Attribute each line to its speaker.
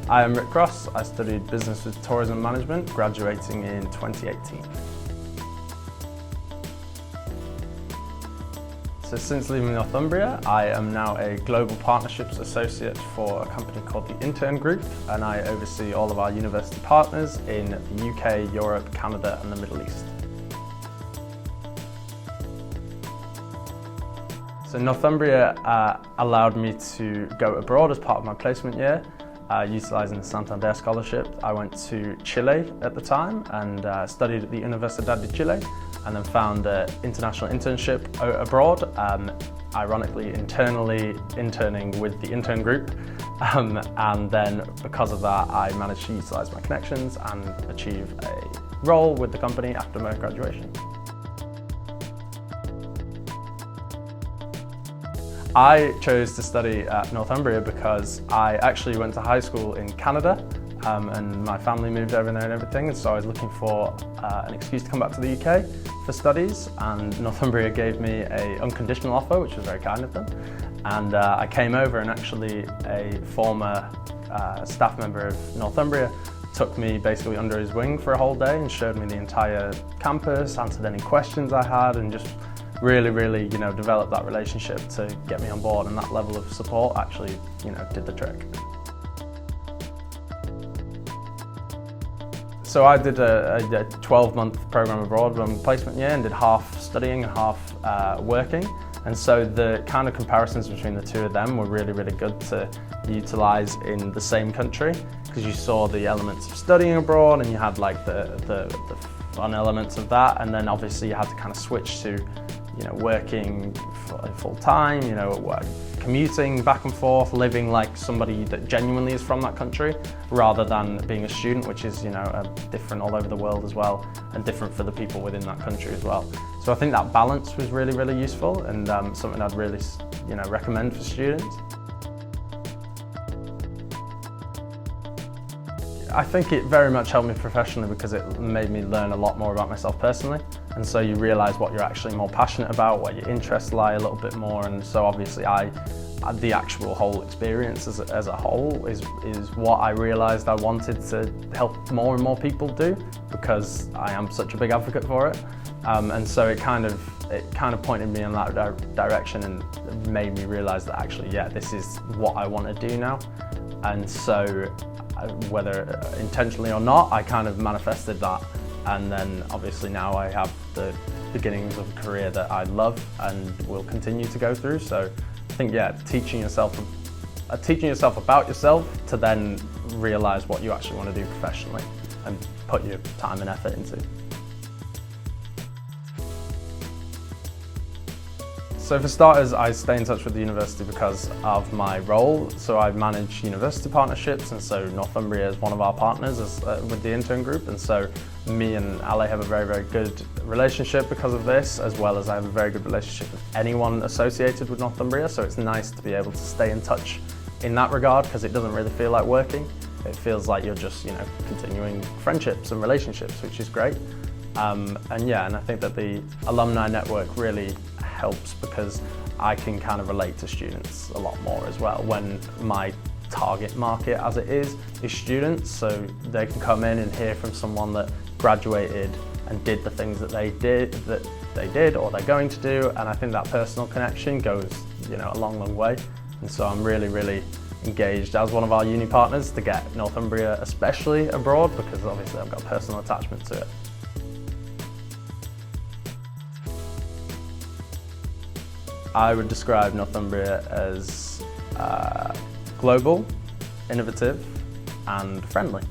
Speaker 1: I am Rick Cross. I studied Business with Tourism Management, graduating in 2018. So since leaving Northumbria, I am now a Global Partnerships Associate for a company called the Intern Group, and I oversee all of our university partners in the UK, Europe, Canada and the Middle East. So Northumbria allowed me to go abroad as part of my placement year, utilising the Santander scholarship. I went to Chile at the time and studied at the Universidad de Chile, and then found an international internship abroad, ironically interning with the intern group. And then because of that, I managed to utilise my connections and achieve a role with the company after my graduation. I chose to study at Northumbria because I actually went to high school in Canada, and my family moved over there and everything, and so I was looking for an excuse to come back to the UK for studies, and Northumbria gave me an unconditional offer, which was very kind of them. And I came over, and actually a former staff member of Northumbria took me basically under his wing for a whole day and showed me the entire campus, answered any questions I had, and just really, developed that relationship to get me on board, and that level of support actually, did the trick. So I did a 12-month program abroad on placement year and did half studying and half working. And so the kind of comparisons between the two of them were really good to utilise in the same country, because you saw the elements of studying abroad and you had like the fun elements of that, and then obviously you had to kind of switch to working full time, commuting back and forth, living like somebody that genuinely is from that country, rather than being a student, which is different all over the world as well, and different for the people within that country as well. So I think that balance was really useful, and something I'd really recommend for students. I think it very much helped me professionally because it made me learn a lot more about myself personally, and so you realise what you're actually more passionate about, what your interests lie a little bit more, and so obviously the actual whole experience as a whole is what I realised I wanted to help more and more people do, because I am such a big advocate for it, and so it kind of pointed me in that direction and made me realise that actually, yeah, this is what I want to do now. And so whether intentionally or not, I kind of manifested that, and then obviously now I have the beginnings of a career that I love and will continue to go through. So I think, yeah, teaching yourself about yourself to then realise what you actually want to do professionally and put your time and effort into. So for starters, I stay in touch with the university because of my role. So I manage university partnerships, and so Northumbria is one of our partners with the intern group, and so me and Ale have a very good relationship because of this, as well as I have a very good relationship with anyone associated with Northumbria. So it's nice to be able to stay in touch in that regard, because it doesn't really feel like working. It feels like you're just continuing friendships and relationships, which is great. And I think that the alumni network really helps, because I can kind of relate to students a lot more as well, when my target market, as it is students, so they can come in and hear from someone that graduated and did the things that they did or they're going to do, and I think that personal connection goes a long way. And so I'm really engaged as one of our uni partners to get Northumbria especially abroad, because obviously I've got a personal attachment to it. I would describe Northumbria as global, innovative and friendly.